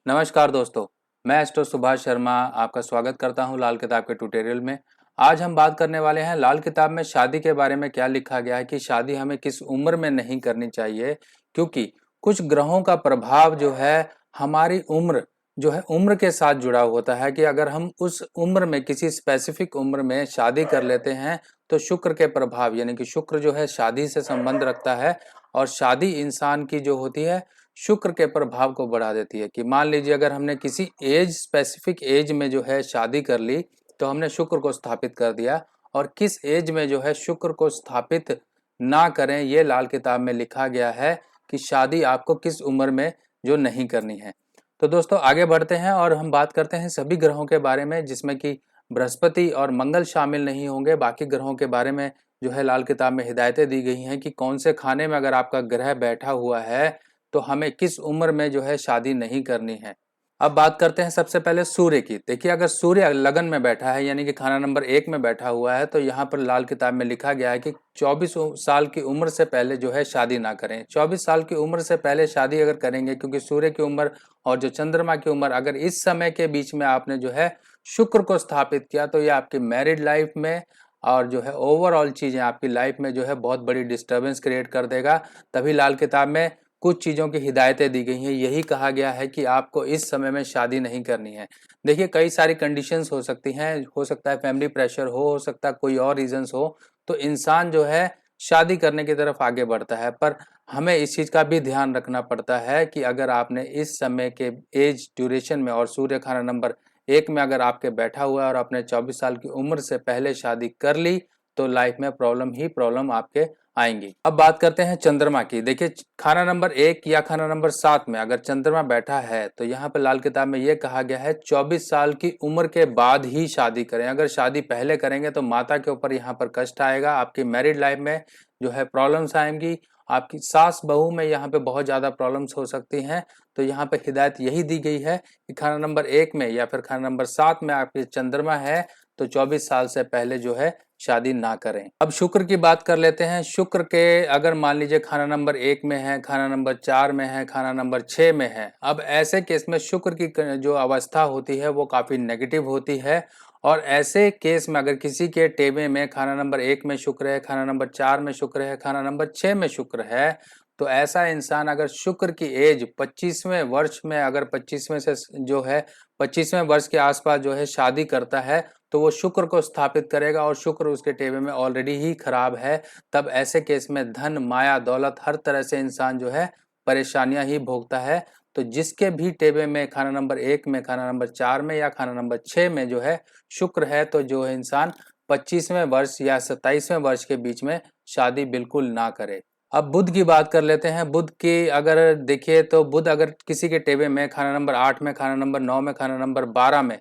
नमस्कार दोस्तों, मैं एस्ट्रो सुभाष शर्मा आपका स्वागत करता हूं लाल किताब के ट्यूटोरियल में। आज हम बात करने वाले हैं लाल किताब में शादी के बारे में क्या लिखा गया है कि शादी हमें किस उम्र में नहीं करनी चाहिए, क्योंकि कुछ ग्रहों का प्रभाव जो है हमारी उम्र जो है उम्र के साथ जुड़ा होता है कि अगर हम उस उम्र में किसी स्पेसिफिक उम्र में शादी कर लेते हैं तो शुक्र के प्रभाव यानी कि शुक्र जो है शादी से संबंध रखता है और शादी इंसान की जो होती है शुक्र के प्रभाव को बढ़ा देती है कि मान लीजिए अगर हमने किसी एज स्पेसिफिक एज में जो है शादी कर ली तो हमने शुक्र को स्थापित कर दिया। और किस एज में जो है शुक्र को स्थापित ना करें ये लाल किताब में लिखा गया है कि शादी आपको किस उम्र में जो नहीं करनी है। तो दोस्तों आगे बढ़ते हैं और हम बात करते हैं सभी ग्रहों के बारे में, जिसमें कि बृहस्पति और मंगल शामिल नहीं होंगे। बाकी ग्रहों के बारे में जो है लाल किताब में हिदायतें दी गई हैं कि कौन से खाने में अगर आपका ग्रह बैठा हुआ है तो हमें किस उम्र में जो है शादी नहीं करनी है। अब बात करते हैं सबसे पहले सूर्य की। देखिए अगर सूर्य लगन में बैठा है यानी कि खाना नंबर 1 में बैठा हुआ है तो यहाँ पर लाल किताब में लिखा गया है कि 24 साल की उम्र से पहले जो है शादी ना करें। 24 साल की उम्र से पहले शादी अगर करेंगे, क्योंकि सूर्य की उम्र और जो चंद्रमा की उम्र अगर इस समय के बीच में आपने जो है शुक्र को स्थापित किया तो ये आपकी मैरिड लाइफ में और जो है ओवरऑल चीजें आपकी लाइफ में जो है बहुत बड़ी डिस्टर्बेंस क्रिएट कर देगा। तभी लाल किताब में कुछ चीज़ों की हिदायतें दी गई हैं। यही कहा गया है कि आपको इस समय में शादी नहीं करनी है। देखिए कई सारी कंडीशंस हो सकती हैं, हो सकता है फैमिली प्रेशर हो सकता है कोई और रीजंस हो, तो इंसान जो है शादी करने की तरफ आगे बढ़ता है। पर हमें इस चीज़ का भी ध्यान रखना पड़ता है कि अगर आपने इस समय के एज ड्यूरेशन में और सूर्य खाना नंबर 1 में अगर आपके बैठा हुआ है और आपने 24 साल की उम्र से पहले शादी कर ली तो लाइफ में प्रॉब्लम ही प्रॉब्लम आपके आएंगी। अब बात करते हैं चंद्रमा की। देखिए खाना नंबर 1 या खाना नंबर 7 में अगर चंद्रमा बैठा है तो यहाँ पे लाल किताब में ये कहा गया है 24 साल की उम्र के बाद ही शादी करें। अगर शादी पहले करेंगे तो माता के ऊपर यहाँ पर कष्ट आएगा, आपकी मैरिड लाइफ में जो है प्रॉब्लम्स आएंगी, आपकी सास बहू में यहाँ पे बहुत ज्यादा प्रॉब्लम्स हो सकती हैं। तो यहाँ पे हिदायत यही दी गई है कि खाना नंबर 1 में या फिर खाना नंबर 7 में आपके चंद्रमा है तो 24 साल से पहले जो है शादी ना करें। अब शुक्र की बात कर लेते हैं। शुक्र के अगर मान लीजिए खाना नंबर 1 में है, खाना नंबर 4 में है, खाना नंबर 6 में है, अब ऐसे केस में शुक्र की जो अवस्था होती है वो काफी नेगेटिव होती है। और ऐसे केस में अगर किसी के टेबे में खाना नंबर 1 में शुक्र है, खाना नंबर 4 में शुक्र है, खाना नंबर 6 में शुक्र है, तो ऐसा इंसान अगर शुक्र की एज 25वें वर्ष में अगर 25वें से जो है 25वें वर्ष के आसपास जो है शादी करता है तो वो शुक्र को स्थापित करेगा और शुक्र उसके टेबे में ऑलरेडी ही खराब है। तब ऐसे केस में धन माया दौलत हर तरह से इंसान जो है परेशानियां ही भोगता है। तो जिसके भी टेबे में खाना नंबर 1 में, खाना नंबर 4 में या खाना नंबर 6 में जो है शुक्र है तो जो है इंसान 25वें वर्ष या 27वें वर्ष के बीच में शादी बिल्कुल ना करे। अब बुध की बात कर लेते हैं। बुध की अगर देखिए तो बुध अगर किसी के टेबे में खाना नंबर 8 में, खाना नंबर 9 में, खाना नंबर 12 में,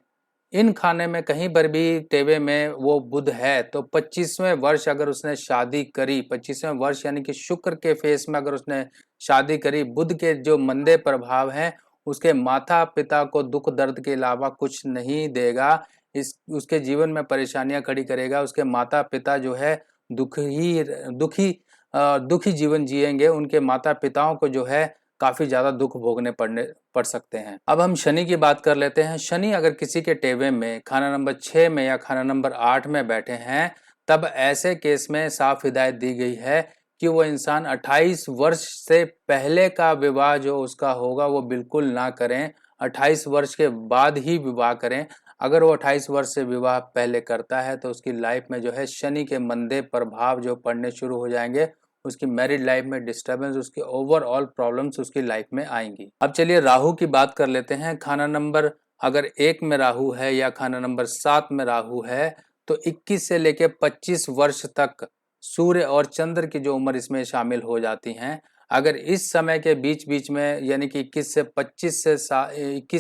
इन खाने में कहीं पर भी टेबे में वो बुध है तो 25वें वर्ष अगर उसने शादी करी, 25वें वर्ष यानी कि शुक्र के फेस में अगर उसने शादी करी, बुध के जो मंदे प्रभाव हैं उसके माता पिता को दुख दर्द के अलावा कुछ नहीं देगा। इस उसके जीवन में परेशानियां खड़ी करेगा। उसके माता पिता जो है दुखी दुखी जीवन जिएंगे। उनके माता पिताओं को जो है काफी ज्यादा दुख भोगने पड़ सकते हैं। अब हम शनि की बात कर लेते हैं। शनि अगर किसी के टेबे में खाना नंबर 6 में या खाना नंबर 8 में बैठे हैं तब ऐसे केस में साफ हिदायत दी गई है कि वो इंसान 28 वर्ष से पहले का विवाह जो उसका होगा वो बिल्कुल ना करें, 28 वर्ष के बाद ही विवाह करें। अगर वो 28 वर्ष से विवाह पहले करता है तो उसकी लाइफ में जो है शनि के मंदे प्रभाव जो पड़ने शुरू हो जाएंगे, उसकी मैरिड लाइफ में डिस्टर्बेंस, उसकी ओवरऑल प्रॉब्लम्स उसकी लाइफ में आएंगी। अब चलिए राहु की बात कर लेते हैं। खाना नंबर अगर 1 में राहु है या खाना नंबर 7 में राहु है तो 21 से लेकर 25 वर्ष तक सूर्य और चंद्र की जो उम्र इसमें शामिल हो जाती हैं। अगर इस समय के बीच बीच में यानी कि 21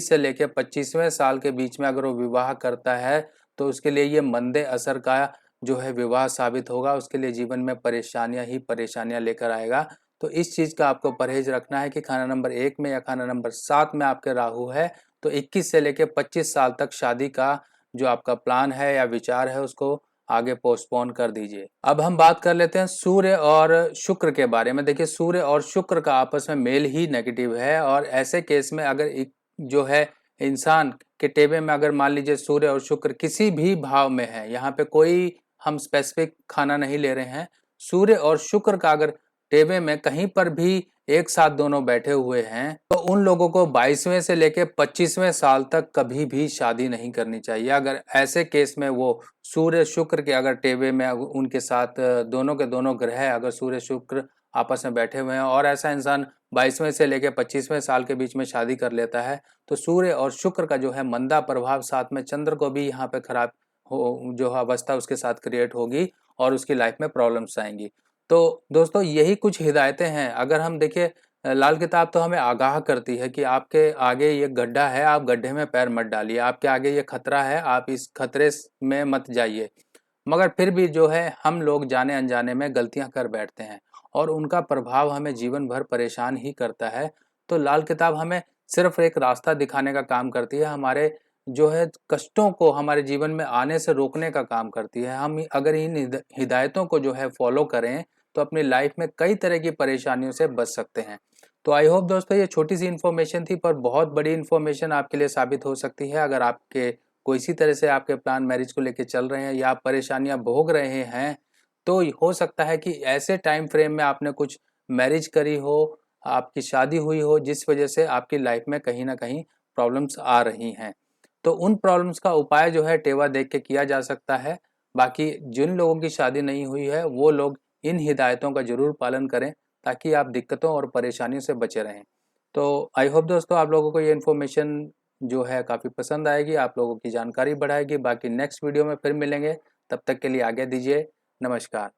से लेकर 25वें साल के बीच में अगर वो विवाह करता है तो उसके लिए ये मंदे असर का जो है विवाह साबित होगा। उसके लिए जीवन में परेशानियां ही परेशानियां लेकर आएगा। तो इस चीज का आपको परहेज रखना है कि खाना नंबर 1 में या खाना नंबर 7 में आपके राहु है तो 21 से लेकर 25 साल तक शादी का जो आपका प्लान है या विचार है उसको आगे पोस्टपोन कर दीजिए। अब हम बात कर लेते हैं सूर्य और शुक्र के बारे में। देखिए सूर्य और शुक्र का आपस में मेल ही नेगेटिव है और ऐसे केस में अगर जो है इंसान के टेबे में अगर मान लीजिए सूर्य और शुक्र किसी भी भाव में है, यहाँ पे कोई हम स्पेसिफिक खाना नहीं ले रहे हैं, सूर्य और शुक्र का अगर टेबे में कहीं पर भी एक साथ दोनों बैठे हुए हैं तो उन लोगों को 22वें से लेके 25वें साल तक कभी भी शादी नहीं करनी चाहिए। अगर ऐसे केस में वो सूर्य शुक्र के अगर टेबे में उनके साथ दोनों के दोनों ग्रह अगर सूर्य शुक्र आपस में बैठे हुए हैं और ऐसा इंसान 22वें से लेके 25वें साल के बीच में शादी कर लेता है तो सूर्य और शुक्र का जो है मंदा प्रभाव साथ में चंद्र को भी यहाँ पे खराब हो जो अवस्था उसके साथ क्रिएट होगी और उसकी लाइफ में प्रॉब्लम्स आएंगी। तो दोस्तों यही कुछ हिदायतें हैं। अगर हम देखिए लाल किताब तो हमें आगाह करती है कि आपके आगे ये गड्ढा है, आप गड्ढे में पैर मत डालिए, आपके आगे ये खतरा है, आप इस खतरे में मत जाइए। मगर फिर भी जो है हम लोग जाने अनजाने में गलतियां कर बैठते हैं और उनका प्रभाव हमें जीवन भर परेशान ही करता है। तो लाल किताब हमें सिर्फ एक रास्ता दिखाने का काम करती है, हमारे जो है कष्टों को हमारे जीवन में आने से रोकने का काम करती है। हम अगर इन हिदायतों को जो है फॉलो करें तो अपनी लाइफ में कई तरह की परेशानियों से बच सकते हैं। तो आई होप दोस्तों ये छोटी सी इन्फॉर्मेशन थी पर बहुत बड़ी इन्फॉर्मेशन आपके लिए साबित हो सकती है। अगर आपके कोई इसी तरह से आपके प्लान मैरिज को लेकर चल रहे हैं या आप परेशानियां भोग रहे हैं तो हो सकता है कि ऐसे टाइम फ्रेम में आपने कुछ मैरिज करी हो, आपकी शादी हुई हो जिस वजह से आपकी लाइफ में कहीं ना कहीं प्रॉब्लम्स आ रही हैं। तो उन प्रॉब्लम्स का उपाय जो है टेवा देख के किया जा सकता है। बाकी जिन लोगों की शादी नहीं हुई है वो लोग इन हिदायतों का जरूर पालन करें ताकि आप दिक्कतों और परेशानियों से बचे रहें। तो आई होप दोस्तों आप लोगों को ये इन्फॉर्मेशन जो है काफ़ी पसंद आएगी, आप लोगों की जानकारी बढ़ाएगी। बाकी नेक्स्ट वीडियो में फिर मिलेंगे, तब तक के लिए आज्ञा दीजिए। नमस्कार।